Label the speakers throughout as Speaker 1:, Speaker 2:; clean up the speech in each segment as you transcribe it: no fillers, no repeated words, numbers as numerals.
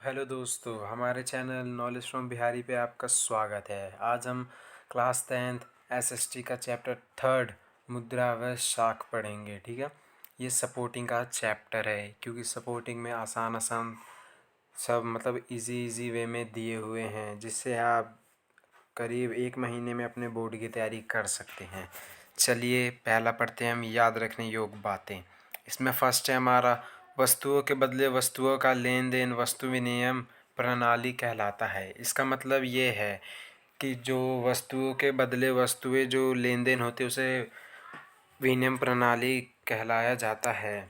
Speaker 1: Hello दोस्तों, हमारे channel knowledge from Bihari पे आपका स्वागत है। आज हम क्लास 10th एसएसटी का चैप्टर थर्ड मुद्रा व शाख पढ़ेंगे। ठीक है, ये सपोर्टिंग का चैप्टर है क्योंकि सपोर्टिंग में आसान आसान सब मतलब इजी वे में दिए हुए हैं, जिससे आप करीब 1 महीने में अपने बोर्ड की तैयारी कर सकते हैं। चलिए पहला पढ़ते हैं हम याद रखने योग्य बातें। इसमें फर्स्ट है हमारा वस्तुओं के बदले वस्तुओं का लेन देन वस्तु विनिमय प्रणाली कहलाता है। इसका मतलब ये है कि जो वस्तुओं के बदले वस्तुएं जो लेन देन होते हैं उसे विनिमय प्रणाली कहलाया जाता है।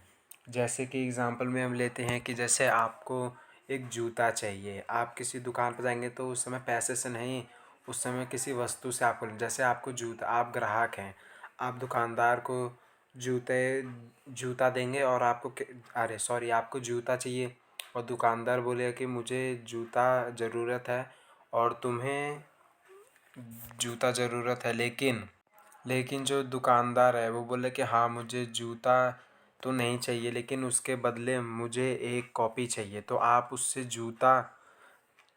Speaker 1: जैसे कि एग्ज़ाम्पल में हम लेते हैं कि जैसे आपको एक जूता चाहिए, आप किसी दुकान पर जाएंगे तो उस समय पैसे से नहीं, उस समय किसी वस्तु से आपको, जैसे आपको जूता, आप ग्राहक हैं, आप दुकानदार को जूता देंगे और अरे सॉरी, आपको जूता चाहिए और दुकानदार बोले कि मुझे जूता ज़रूरत है और तुम्हें जूता ज़रूरत है, लेकिन जो दुकानदार है वो बोले कि हाँ मुझे जूता तो नहीं चाहिए लेकिन उसके बदले मुझे एक कॉपी चाहिए, तो आप उससे जूता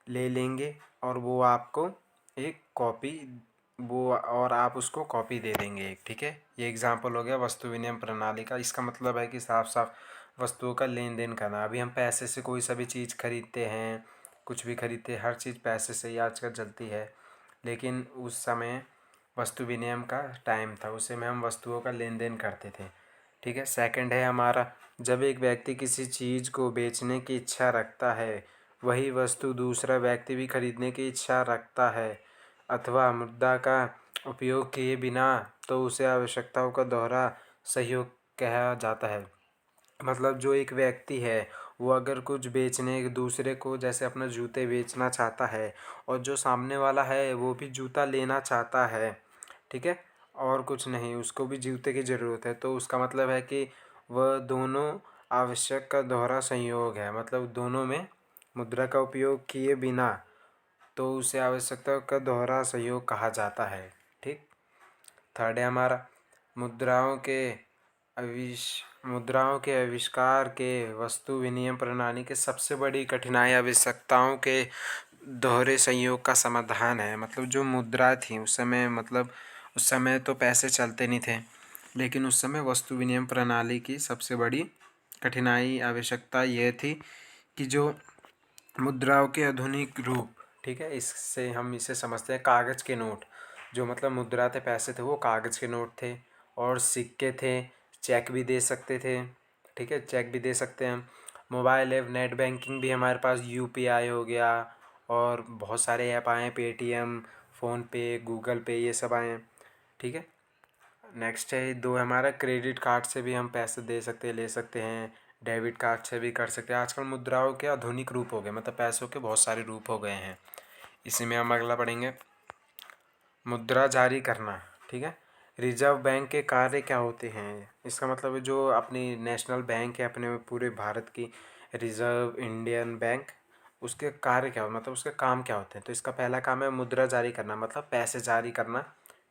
Speaker 1: ले लेंगे और वो आपको एक कॉपी, वो और आप उसको कॉपी दे देंगे एक। ठीक है, ये एग्जांपल हो गया वस्तु विनिमय प्रणाली का। इसका मतलब है कि साफ साफ वस्तुओं का लेन देन करना। अभी हम पैसे से कोई सा भी चीज़ खरीदते हैं, कुछ भी खरीदते हैं, हर चीज़ पैसे से ही आजकल चलती है, लेकिन उस समय वस्तु विनिमय का टाइम था, उस समय हम वस्तुओं का लेन देन करते थे। ठीक है, सेकंड है हमारा जब एक व्यक्ति किसी चीज़ को बेचने की इच्छा रखता है, वही वस्तु दूसरा व्यक्ति भी खरीदने की इच्छा रखता है अथवा मुद्रा का उपयोग किए बिना, तो उसे आवश्यकताओं का दोहरा सहयोग कहा जाता है। मतलब जो एक व्यक्ति है वो अगर कुछ बेचने दूसरे को, जैसे अपना जूते बेचना चाहता है और जो सामने वाला है वो भी जूता लेना चाहता है, ठीक है, और कुछ नहीं, उसको भी जूते की ज़रूरत है, तो उसका मतलब है कि वह दोनों आवश्यक का दोहरा संयोग है। मतलब दोनों में मुद्रा का उपयोग किए बिना, तो उसे आवश्यकता का दोहरा सहयोग कहा जाता है। ठीक, थर्ड है हमारा मुद्राओं के आविष्कार के वस्तु विनिमय प्रणाली के सबसे बड़ी कठिनाई आवश्यकताओं के दोहरे संयोग का समाधान है। मतलब जो मुद्रा थी उस समय, मतलब उस समय तो पैसे चलते नहीं थे, लेकिन उस समय वस्तु विनिमय प्रणाली की सबसे बड़ी कठिनाई आवश्यकता यह थी कि जो मुद्राओं के आधुनिक रूप, ठीक है, इससे हम इसे समझते हैं कागज़ के नोट। जो मतलब मुद्रा थे, पैसे थे, वो कागज़ के नोट थे और सिक्के थे, चेक भी दे सकते थे। ठीक है, चेक भी दे सकते हैं हम। मोबाइल ऐप, नेट बैंकिंग भी हमारे पास, यूपीआई हो गया और बहुत सारे ऐप आए हैं, पेटीएम, फ़ोनपे, गूगल पे, ये सब आए हैं। ठीक है, नेक्स्ट है दो हमारा क्रेडिट कार्ड से भी हम पैसे दे सकते हैं, ले सकते हैं, डेबिट कार्ड से भी कर सकते हैं। आजकल मुद्राओं के आधुनिक रूप हो गए, मतलब पैसों के बहुत सारे रूप हो गए हैं। इसी में हम अगला पढ़ेंगे मुद्रा जारी करना। ठीक है, रिजर्व बैंक के कार्य क्या होते हैं। इसका मतलब है जो अपनी नेशनल बैंक है अपने पूरे भारत की, रिजर्व इंडियन बैंक, उसके कार्य क्या हो, मतलब उसके काम क्या होते हैं। तो इसका पहला काम है मुद्रा जारी करना, मतलब पैसे जारी करना।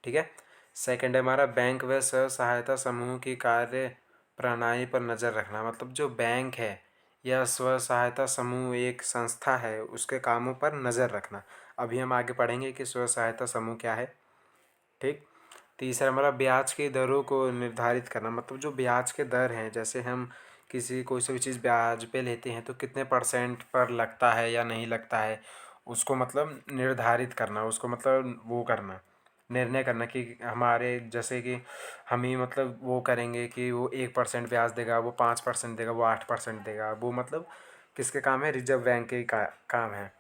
Speaker 1: ठीक है, सेकंड है हमारा बैंक व स्व सहायता समूह की कार्य प्रणाली पर नज़र रखना। मतलब जो बैंक है या स्व सहायता समूह एक संस्था है, उसके कामों पर नज़र रखना। अभी हम आगे पढ़ेंगे कि स्व सहायता समूह क्या है। ठीक, तीसरा हमारा ब्याज की दरों को निर्धारित करना। मतलब जो ब्याज के दर हैं, जैसे हम कोई सी भी चीज़ ब्याज पे लेते हैं तो कितने परसेंट पर लगता है या नहीं लगता है, उसको मतलब निर्धारित करना, उसको मतलब वो करना, निर्णय करना कि हमारे, जैसे कि हम ही मतलब वो करेंगे कि वो 1% ब्याज देगा, वो 5% देगा, वो 8% देगा, वो मतलब किसके काम है, रिजर्व बैंक के काम है।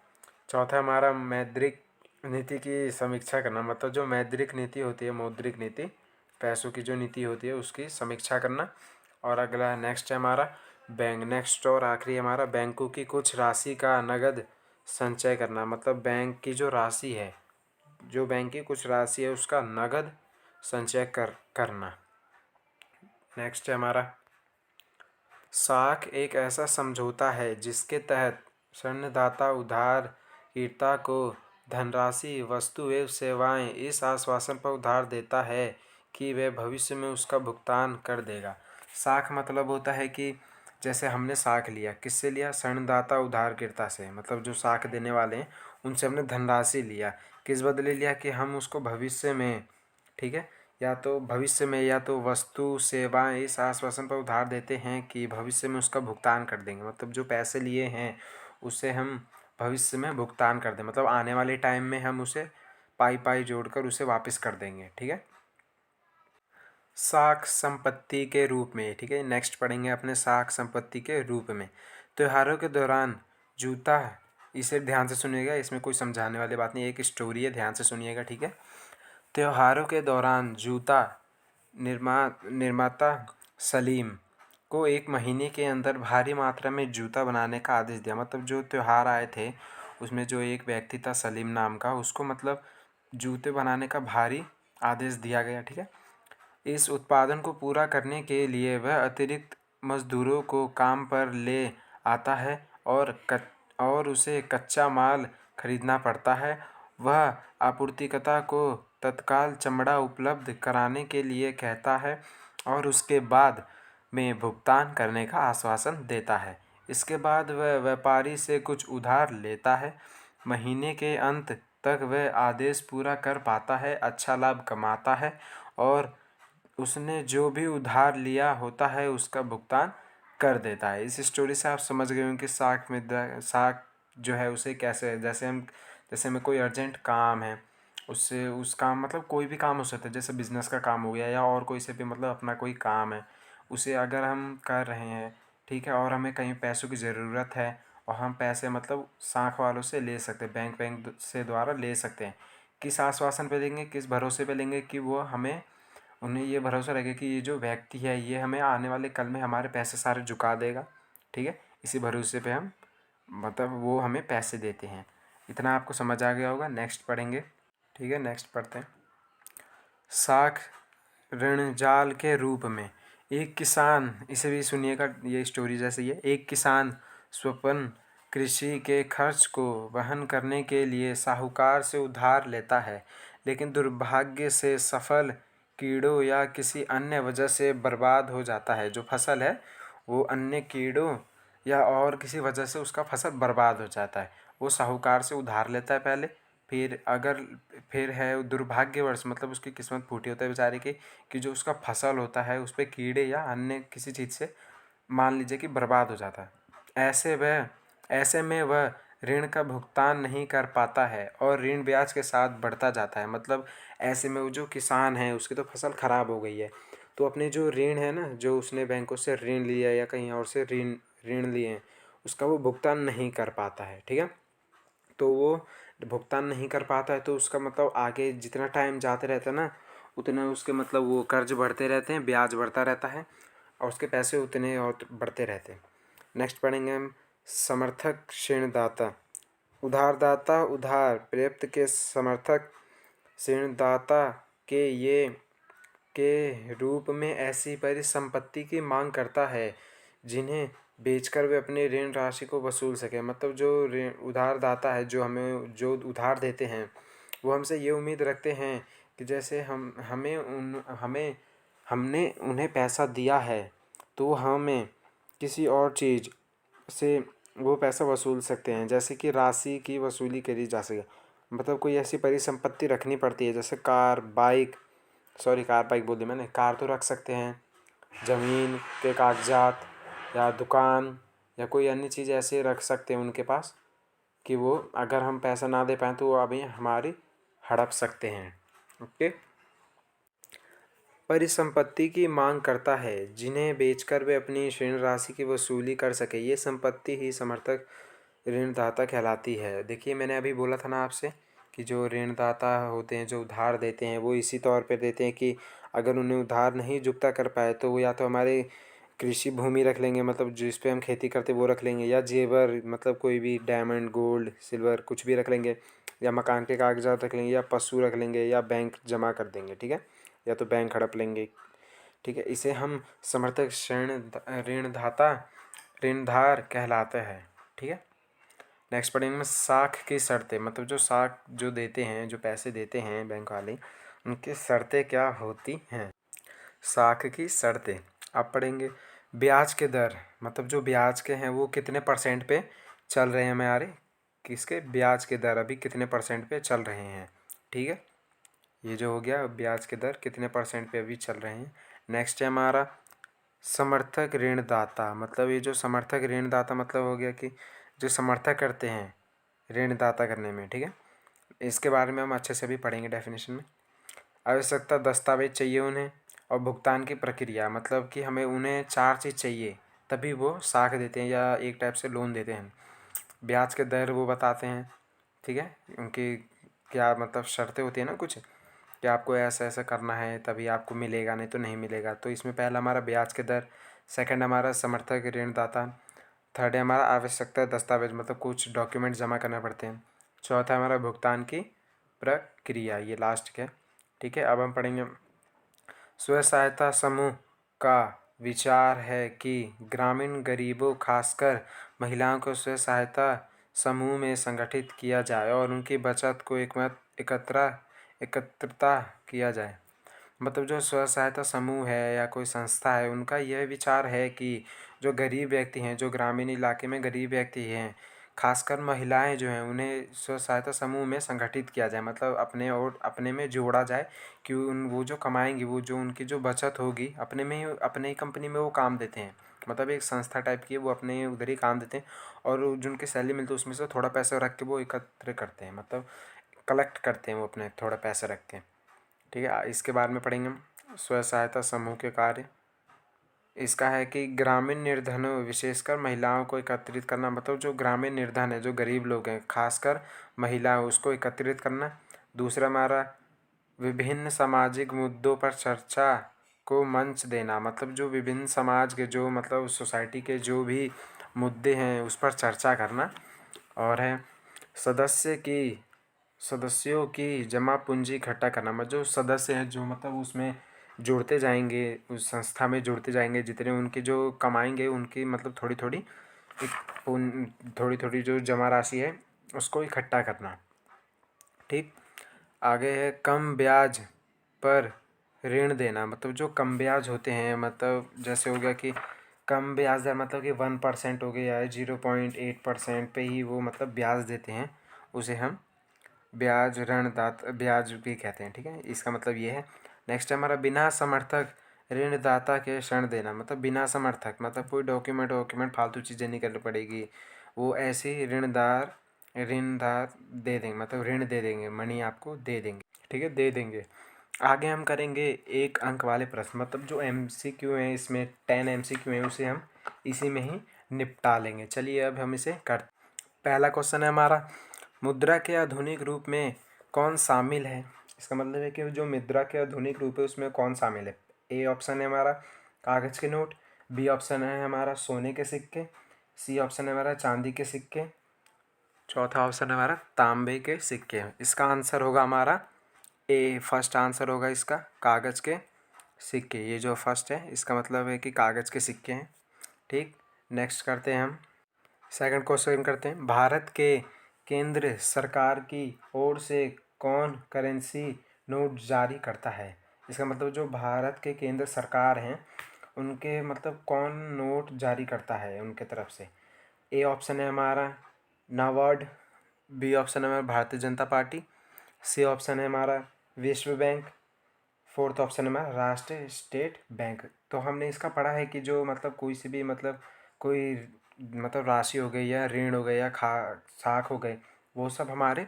Speaker 1: चौथा हमारा मौद्रिक नीति की समीक्षा करना। मतलब जो मौद्रिक नीति होती है, मौद्रिक नीति, पैसों की जो नीति होती है उसकी समीक्षा करना। और अगला नेक्स्ट है हमारा नेक्स्ट और आखिरी हमारा बैंकों की कुछ राशि का नगद संचय करना। मतलब बैंक की जो राशि है, जो बैंक की कुछ राशि है उसका नगद संचय करना। नेक्स्ट है हमारा साख एक ऐसा समझौता है जिसके तहत ऋणदाता उधारकर्ता को धनराशि, वस्तु एवं सेवाएं इस आश्वासन पर उधार देता है कि वह भविष्य में उसका भुगतान कर देगा। साख मतलब होता है कि जैसे हमने साख लिया, किससे लिया? ऋणदाता उधारकर्ता से, मतलब जो साख देने वाले हैं उनसे हमने धनराशि लिया। किस बदले लिया? कि हम उसको भविष्य में, ठीक है, या तो भविष्य में या तो वस्तु सेवाएं इस आश्वासन पर उधार देते हैं कि भविष्य में उसका भुगतान कर देंगे। मतलब जो पैसे लिए हैं उसे हम भविष्य में भुगतान कर दें, मतलब आने वाले टाइम में हम उसे पाई पाई जोड़कर उसे वापस कर देंगे। ठीक है, साख संपत्ति के रूप में। ठीक है, नेक्स्ट पढ़ेंगे अपने साख संपत्ति के रूप में। त्योहारों के दौरान जूता, इसे ध्यान से सुनिएगा, इसमें कोई समझाने वाली बात नहीं, एक स्टोरी है, ध्यान से सुनिएगा। ठीक है, त्योहारों के दौरान जूता निर्माता सलीम को 1 महीने के अंदर भारी मात्रा में जूता बनाने का आदेश दिया। मतलब जो त्यौहार आए थे उसमें जो एक व्यक्ति था सलीम नाम का, उसको मतलब जूते बनाने का भारी आदेश दिया गया। ठीक है, इस उत्पादन को पूरा करने के लिए वह अतिरिक्त मजदूरों को काम पर ले आता है और उसे कच्चा माल खरीदना पड़ता है। वह आपूर्तिकर्ता को तत्काल चमड़ा उपलब्ध कराने के लिए कहता है और उसके बाद में भुगतान करने का आश्वासन देता है। इसके बाद वह व्यापारी से कुछ उधार लेता है। महीने के अंत तक वह आदेश पूरा कर पाता है, अच्छा लाभ कमाता है और उसने जो भी उधार लिया होता है उसका भुगतान कर देता है। इस स्टोरी से आप समझ गए होंगे कि साख जो है उसे कैसे, जैसे हमें कोई अर्जेंट काम है, उससे उस काम, मतलब कोई भी काम हो सकता है, जैसे बिजनेस का काम हो गया या और कोई से भी, मतलब अपना कोई काम है, उसे अगर हम कर रहे हैं, ठीक है, और हमें कहीं पैसों की ज़रूरत है और हम पैसे मतलब साख वालों से ले सकते हैं, बैंक से द्वारा ले सकते हैं। किस आश्वासन पे लेंगे, किस भरोसे पे लेंगे? कि वो हमें, उन्हें ये भरोसा रहेगा कि ये जो व्यक्ति है ये हमें आने वाले कल में हमारे पैसे सारे चुका देगा। ठीक है, इसी भरोसे पे हम, मतलब वो हमें पैसे देते हैं। इतना आपको समझ आ गया होगा। नेक्स्ट पढ़ेंगे। ठीक है, नेक्स्ट पढ़ते हैं। साख ऋण जाल के रूप में। एक किसान, इसे भी सुनिएगा, ये स्टोरी जैसे ही है। एक किसान स्वपन कृषि के खर्च को वहन करने के लिए साहूकार से उधार लेता है, लेकिन दुर्भाग्य से सफल कीड़ों या किसी अन्य वजह से बर्बाद हो जाता है। जो फसल है वो अन्य कीड़ों या और किसी वजह से उसका फसल बर्बाद हो जाता है। वो साहूकार से उधार लेता है पहले, फिर है दुर्भाग्यवश, मतलब उसकी किस्मत फूटी होता है बेचारे की, कि जो उसका फसल होता है उस पर कीड़े या अन्य किसी चीज़ से मान लीजिए कि बर्बाद हो जाता है। ऐसे में वह ऋण का भुगतान नहीं कर पाता है और ऋण ब्याज के साथ बढ़ता जाता है। मतलब ऐसे में वो जो किसान है उसकी तो फसल खराब हो गई है, तो अपने जो ऋण है ना, जो उसने बैंकों से ऋण लिया या कहीं और से ऋण ऋण लिए हैं, उसका वो भुगतान नहीं कर पाता है। ठीक है, तो वो भुगतान नहीं कर पाता है तो उसका मतलब आगे जितना टाइम जाते रहता है ना, उतना उसके मतलब वो कर्ज बढ़ते रहते हैं, ब्याज बढ़ता रहता है और उसके पैसे उतने और बढ़ते रहते हैं। नेक्स्ट पढ़ेंगे हम। समर्थक ऋणदाता। उधारदाता उधार प्राप्त के समर्थक ऋणदाता के रूप में ऐसी परिसंपत्ति की मांग करता है जिन्हें बेचकर वे अपनी ऋण राशि को वसूल सके। मतलब जो ऋण उधारदाता है, जो हमें जो उधार देते हैं, वो हमसे ये उम्मीद रखते हैं कि जैसे हमने उन्हें पैसा दिया है तो हमें किसी और चीज़ से वो पैसा वसूल सकते हैं, जैसे कि राशि की वसूली करी जा सके। मतलब कोई ऐसी परिसंपत्ति रखनी पड़ती है, जैसे कार बाइक बोल दी मैंने, कार तो रख सकते हैं, ज़मीन के कागजात या दुकान या कोई अन्य चीज़ ऐसे रख सकते हैं उनके पास, कि वो अगर हम पैसा ना दे पाएँ तो वो अभी हमारी हड़प सकते हैं। ओके, परिसंपत्ति की मांग करता है जिन्हें बेचकर वे अपनी ऋण राशि की वसूली कर सके। ये संपत्ति ही समर्थक ऋणदाता कहलाती है। देखिए मैंने अभी बोला था ना आपसे कि जो ऋणदाता होते हैं, जो उधार देते हैं, वो इसी तौर पे देते हैं कि अगर उन्हें उधार नहीं चुकता कर पाए तो वो या तो हमारे कृषि भूमि रख लेंगे, मतलब जिस पे हम खेती करते वो रख लेंगे, या जेवर, मतलब कोई भी डायमंड गोल्ड सिल्वर कुछ भी रख लेंगे, या मकान के कागजात रख लेंगे, या पशु रख लेंगे, या बैंक जमा कर देंगे। ठीक है, या तो बैंक हड़प लेंगे। ठीक है, इसे हम समर्थक ऋणदाता ऋणधार कहलाते हैं। ठीक है, नेक्स्ट पढ़ेंगे में साख की शर्तें। मतलब जो साख जो देते हैं, जो पैसे देते हैं बैंक वाले, उनकी शर्तें क्या होती हैं। साख की शर्तें आप पढ़ेंगे। ब्याज के दर, मतलब जो ब्याज के हैं वो कितने परसेंट पे चल रहे हैं हमारे, किसके ब्याज के दर अभी कितने परसेंट पे चल रहे हैं। ठीक है, ये जो हो गया ब्याज के दर कितने परसेंट पे अभी चल रहे हैं। नेक्स्ट है हमारा समर्थक ऋणदाता। मतलब ये जो समर्थक ऋणदाता मतलब हो गया कि जो समर्थक करते हैं ऋणदाता करने में। ठीक है, इसके बारे में हम अच्छे से भी पढ़ेंगे डेफिनेशन में। आवश्यकता दस्तावेज चाहिए उन्हें, और भुगतान की प्रक्रिया मतलब कि हमें उन्हें 4 चीज़ चाहिए तभी वो साख देते हैं या एक टाइप से लोन देते हैं। ब्याज के दर वो बताते हैं। ठीक है, उनकी क्या मतलब शर्तें होती है ना कुछ, कि आपको ऐसा ऐसा करना है तभी आपको मिलेगा, नहीं तो नहीं मिलेगा। तो इसमें पहला हमारा ब्याज के दर, सेकंड हमारा समर्थक ऋणदाता, थर्ड है हमारा आवश्यकता दस्तावेज मतलब कुछ डॉक्यूमेंट जमा करने पड़ते हैं, चौथा हमारा भुगतान की प्रक्रिया, ये लास्ट है। ठीक है, अब हम पढ़ेंगे स्व सहायता समूह का विचार है कि ग्रामीण गरीबों खासकर महिलाओं को स्व सहायता समूह में संगठित किया जाए और उनकी बचत को एकत्रता किया जाए। मतलब जो स्व सहायता समूह है या कोई संस्था है, उनका यह विचार है कि जो गरीब व्यक्ति हैं, जो ग्रामीण इलाके में गरीब व्यक्ति हैं, खासकर महिलाएं जो हैं, उन्हें स्व सहायता समूह में संगठित किया जाए। मतलब अपने और अपने में जोड़ा जाए कि वो जो कमाएंगी, वो जो उनकी जो बचत होगी अपने में ही, अपने ही कंपनी में वो काम देते हैं। मतलब एक संस्था टाइप की है, वो अपने उधर ही काम देते हैं और जो उनकी सैलरी मिलती है उसमें से थोड़ा पैसा रख के वो एकत्र करते हैं, मतलब कलेक्ट करते हैं वो अपने थोड़ा पैसा रख के। ठीक है, इसके बारे में पढ़ेंगे हम स्व सहायता समूह के कार्य। इसका है कि ग्रामीण निर्धनों विशेषकर महिलाओं को एकत्रित करना। मतलब जो ग्रामीण निर्धन है, जो गरीब लोग हैं, खासकर महिलाएं, उसको एकत्रित करना। दूसरा हमारा विभिन्न सामाजिक मुद्दों पर चर्चा को मंच देना। मतलब जो विभिन्न समाज के जो मतलब सोसाइटी के जो भी मुद्दे हैं उस पर चर्चा करना। और है सदस्यों की जमा पूंजी इकट्ठा करना। मतलब जो सदस्य हैं जो मतलब उसमें जुड़ते जाएंगे, उस संस्था में जुड़ते जाएंगे, जितने उनकी जो कमाएंगे उनकी मतलब थोड़ी थोड़ी थोड़ी थोड़ी जो जमा राशि है उसको इकट्ठा करना। ठीक, आगे है कम ब्याज पर ऋण देना। मतलब जो कम ब्याज होते हैं, मतलब जैसे हो गया कि कम ब्याज दर मतलब कि 1% हो गया या 0.8% पे ही वो मतलब ब्याज देते हैं, उसे हम ब्याज भी कहते हैं। ठीक है, इसका मतलब ये है। नेक्स्ट है हमारा बिना समर्थक ऋणदाता के ऋण देना। मतलब बिना समर्थक मतलब कोई डॉक्यूमेंट फालतू चीज़ें नहीं करनी पड़ेगी, वो ऐसे ही ऋणदार दे देंगे, मतलब ऋण दे देंगे, मनी आपको दे देंगे। ठीक है, दे देंगे। आगे हम करेंगे 1 अंक वाले प्रश्न। मतलब जो MCQ है, इसमें 10 MCQ है, उसे हम इसी में ही निपटा लेंगे। चलिए अब हम इसे कर पहला क्वेश्चन है हमारा मुद्रा के आधुनिक रूप में कौन शामिल है। इसका मतलब है कि जो मुद्रा के आधुनिक रूप है उसमें कौन शामिल है। ए ऑप्शन है हमारा कागज़ के नोट, बी ऑप्शन है हमारा सोने के सिक्के, सी ऑप्शन है हमारा चांदी के सिक्के, चौथा ऑप्शन है हमारा तांबे के सिक्के। इसका आंसर होगा हमारा ए, फर्स्ट आंसर होगा इसका कागज़ के सिक्के। ये जो फर्स्ट है इसका मतलब है कि कागज़ के सिक्के हैं। ठीक, नेक्स्ट करते हैं हम सेकंड क्वेश्चन करते हैं। भारत के केंद्र सरकार की ओर से कौन करेंसी नोट जारी करता है। इसका मतलब जो भारत के केंद्र सरकार हैं उनके मतलब कौन नोट जारी करता है उनके तरफ से। ए ऑप्शन है हमारा नाबार्ड, बी ऑप्शन है हमारा Bharatiya Janata party, C option है हमारा विश्व बैंक, फोर्थ ऑप्शन है हमारा राष्ट्रीय स्टेट बैंक। तो हमने इसका पढ़ा है कि जो मतलब कोई सी भी मतलब कोई मतलब राशि हो गई या ऋण हो गया या साख हो गए, वो सब हमारे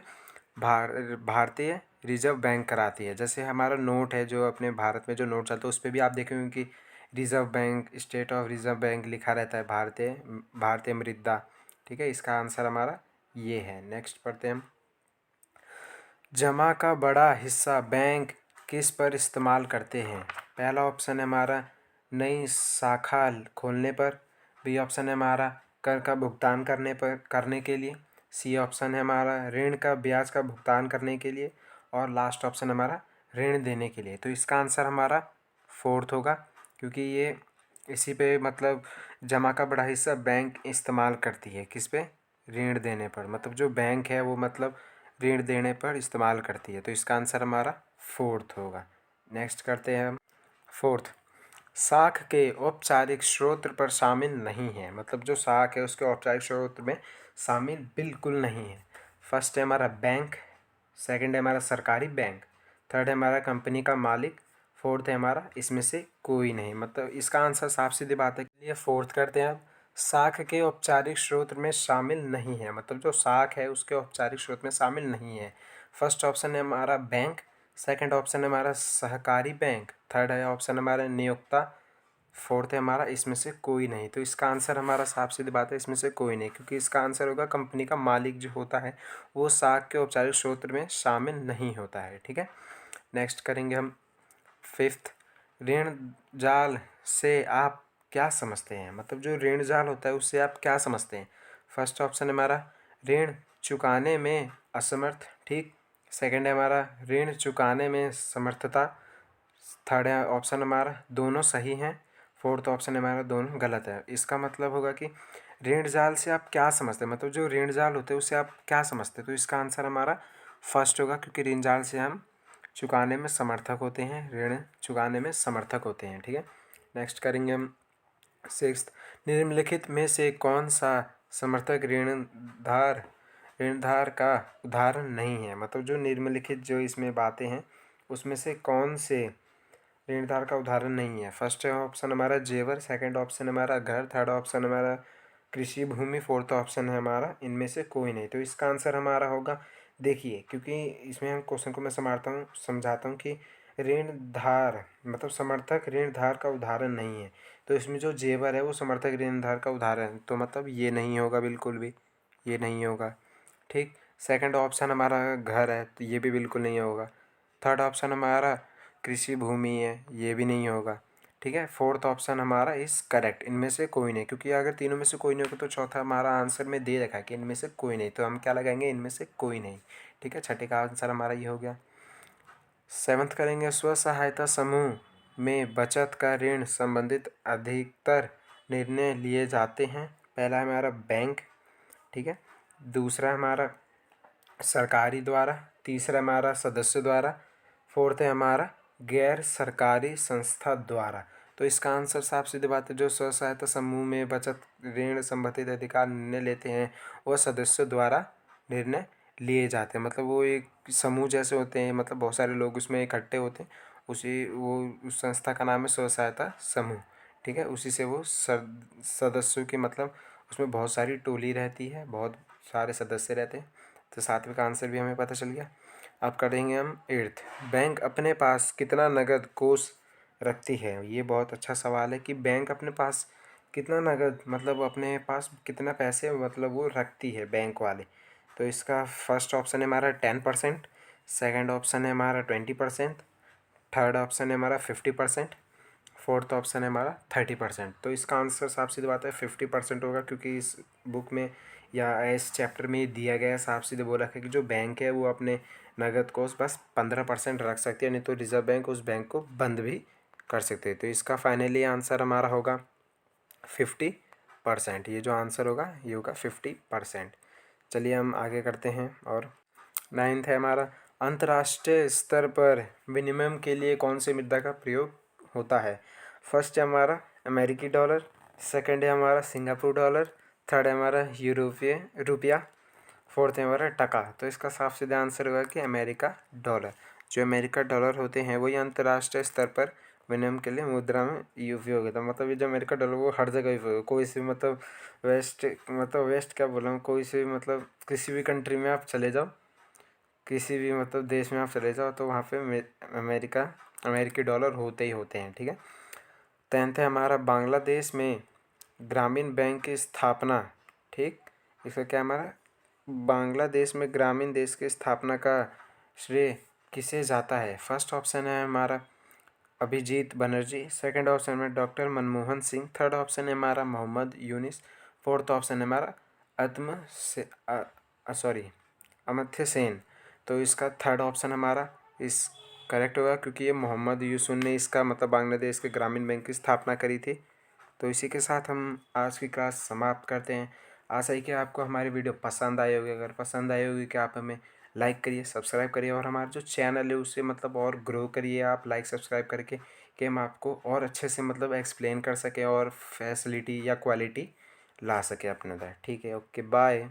Speaker 1: भारतीय रिजर्व बैंक कराती है। जैसे हमारा नोट है जो अपने भारत में जो नोट चलता है उस पर भी आप देखेंगे कि reserve bank, state of reserve bank लिखा रहता है, भारतीय मुद्रा। ठीक है, इसका आंसर हमारा ये है। नेक्स्ट पढ़ते हैं हम जमा का बड़ा हिस्सा बैंक किस पर इस्तेमाल करते हैं। पहला ऑप्शन है हमारा नई शाखा खोलने पर, बी ऑप्शन है हमारा कर का भुगतान करने के लिए, सी ऑप्शन है हमारा ऋण का ब्याज का भुगतान करने के लिए, और लास्ट ऑप्शन हमारा ऋण देने के लिए। तो इसका आंसर हमारा फोर्थ होगा, क्योंकि ये इसी पे मतलब जमा का बड़ा हिस्सा बैंक इस्तेमाल करती है किस पे, ऋण देने पर। मतलब जो बैंक है वो मतलब ऋण देने पर इस्तेमाल करती है। तो इसका आंसर हमारा फोर्थ होगा। नेक्स्ट करते हैं हम फोर्थ साख के औपचारिक स्रोत पर शामिल नहीं है। मतलब जो साख है उसके औपचारिक स्रोत में शामिल बिल्कुल नहीं है। फर्स्ट है हमारा बैंक, सेकंड है हमारा सरकारी बैंक, थर्ड है हमारा कंपनी का मालिक, फोर्थ है हमारा इसमें से कोई नहीं। मतलब इसका आंसर साफ सीधी बात है। ये फोर्थ करते हैं अब, साख के औपचारिक स्रोत में शामिल नहीं है। मतलब जो साख है उसके औपचारिक स्रोत में शामिल नहीं है। फर्स्ट ऑप्शन है हमारा बैंक, सेकंड ऑप्शन है हमारा सहकारी बैंक, थर्ड है ऑप्शन हमारा नियोक्ता, फोर्थ है हमारा इसमें से कोई नहीं। तो इसका आंसर हमारा साफ सीधी बात है इसमें से कोई नहीं, क्योंकि इसका आंसर होगा कंपनी का मालिक जो होता है वो साख के औपचारिक स्रोत में शामिल नहीं होता है। ठीक है, नेक्स्ट करेंगे हम फिफ्थ। ऋण जाल से आप क्या समझते हैं? मतलब जो ऋण जाल होता है उससे आप क्या समझते हैं? फर्स्ट ऑप्शन है हमारा ऋण चुकाने में असमर्थ, ठीक। सेकंड है हमारा ऋण चुकाने में समर्थता, थर्ड है ऑप्शन हमारा दोनों सही हैं, फोर्थ ऑप्शन हमारा दोनों गलत है। इसका मतलब होगा कि ऋण जाल से आप क्या समझते हैं, मतलब जो ऋण जाल होते हैं उससे आप क्या समझते हैं? तो इसका आंसर हमारा फर्स्ट होगा, क्योंकि ऋण जाल से हम चुकाने में समर्थक होते हैं, ऋण चुकाने में समर्थक होते हैं। ठीक है, नेक्स्ट करेंगे हम सिक्स्थ। निम्नलिखित में से कौन सा समर्थक ऋणधार का उदाहरण नहीं है? मतलब जो निम्नलिखित जो इसमें बातें हैं उसमें से कौन से ऋणधार का उदाहरण नहीं है? फर्स्ट ऑप्शन हमारा जेवर, सेकंड ऑप्शन हमारा घर, थर्ड ऑप्शन हमारा कृषि भूमि, फोर्थ ऑप्शन है हमारा इनमें से कोई नहीं। तो इसका आंसर हमारा होगा, देखिए क्योंकि इसमें हम क्वेश्चन को मैं समझाता हूँ कि ऋणधार मतलब समर्थक ऋणधार का उदाहरण नहीं है। तो इसमें जो जेवर है वो समर्थक ऋणधार का उदाहरण है, तो मतलब ये नहीं होगा, बिल्कुल भी ये नहीं होगा। ठीक, सेकंड ऑप्शन हमारा घर है तो ये भी बिल्कुल नहीं होगा। थर्ड ऑप्शन हमारा कृषि भूमि है, ये भी नहीं होगा। ठीक है, फोर्थ ऑप्शन हमारा इस करेक्ट, इनमें से कोई नहीं, क्योंकि अगर तीनों में से कोई नहीं होगा तो चौथा हमारा आंसर में दे रखा है कि इनमें से कोई नहीं, तो हम क्या लगाएंगे? इनमें से कोई नहीं। ठीक है, छठे का आंसर हमारा ये हो गया। सेवन्थ करेंगे, स्व सहायता समूह में बचत का ऋण संबंधित अधिकतर निर्णय लिए जाते हैं। पहला हमारा बैंक, ठीक है, दूसरा हमारा सरकारी द्वारा, तीसरा हमारा सदस्य द्वारा, फोर्थ है हमारा गैर सरकारी संस्था द्वारा। तो इसका आंसर साफ सीधी बात है, जो स्व सहायता समूह में बचत ऋण संबंधित अधिकार निर्णय लेते हैं वह सदस्यों द्वारा निर्णय लिए जाते हैं। मतलब वो एक समूह जैसे होते हैं, मतलब बहुत सारे लोग उसमें इकट्ठे होते हैं, उसी वो उस संस्था का नाम है स्व सहायता समूह। ठीक है, उसी से वो सदस्यों की मतलब उसमें बहुत सारी टोली रहती है, बहुत सारे सदस्य रहते हैं। तो सातवें का आंसर भी हमें पता चल गया। अब करेंगे हम एट्थ। बैंक अपने पास कितना नगद कोष रखती है? ये बहुत अच्छा सवाल है कि बैंक अपने पास कितना नगद मतलब अपने पास कितना पैसे मतलब वो रखती है बैंक वाले। तो इसका फर्स्ट ऑप्शन है हमारा 10%, सेकंड ऑप्शन है हमारा 20%, थर्ड ऑप्शन है हमारा 50%, फोर्थ ऑप्शन है हमारा 30%। तो इसका आंसर साफ सीधी बात है 50% होगा, क्योंकि इस बुक में या इस चैप्टर में दिया गया है, साफ सीधे बोला है कि जो बैंक है वो अपने नगद कोष बस 15% रख सकती है, नहीं तो रिजर्व बैंक उस बैंक को बंद भी कर सकते हैं। तो इसका फाइनली आंसर हमारा होगा 50%। ये जो आंसर होगा ये होगा 50%। चलिए हम आगे करते हैं। और नाइन्थ है हमारा, अंतर्राष्ट्रीय स्तर पर विनिमय के लिए कौन से मुद्रा का प्रयोग होता है? फर्स्ट है हमारा अमेरिकी डॉलर, सेकंड है हमारा सिंगापुर डॉलर, थर्ड है हमारा यूरोपीय रुपया, फोर्थ है हमारा टका। तो इसका साफ सीधा आंसर होगा कि अमेरिका डॉलर। जो अमेरिका डॉलर होते हैं वही अंतर्राष्ट्रीय स्तर पर विनिमय के लिए मुद्रा में उपयोग होता है। मतलब ये जो अमेरिका डॉलर वो हर जगह उपयोग है। कोई सी मतलब वेस्ट क्या बोला हूँ, कोई सी मतलब किसी भी कंट्री में आप चले जाओ, किसी भी मतलब देश में आप चले जाओ तो वहाँ पे अमेरिकी डॉलर होते ही होते हैं। ठीक है, टेंथ है हमारा, बांग्लादेश में ग्रामीण बैंक की स्थापना, ठीक, इसका क्या हमारा बांग्लादेश में ग्रामीण देश की स्थापना का श्रेय किसे जाता है? फर्स्ट ऑप्शन है हमारा अभिजीत बनर्जी, सेकंड ऑप्शन में doctor Manmohan Singh, third option है हमारा मोहम्मद यूनिस, फोर्थ ऑप्शन है हमारा अमर्त्य सेन। तो इसका थर्ड ऑप्शन हमारा इस करेक्ट होगा, क्योंकि ये मोहम्मद यूसुफ ने इसका मतलब बांग्लादेश के ग्रामीण बैंक की स्थापना करी थी। तो इसी के साथ हम आज की क्लास समाप्त करते हैं। आशा है कि आपको हमारी वीडियो पसंद आई होगी। अगर पसंद आई होगी कि आप हमें लाइक करिए, सब्सक्राइब करिए, और हमारा जो चैनल है उसे मतलब और ग्रो करिए आप लाइक सब्सक्राइब करके, कि कि हम आपको और अच्छे से मतलब एक्सप्लेन कर सकें और फैसिलिटी या क्वालिटी ला सकें अपने तक। ठीक है, ओके बाय।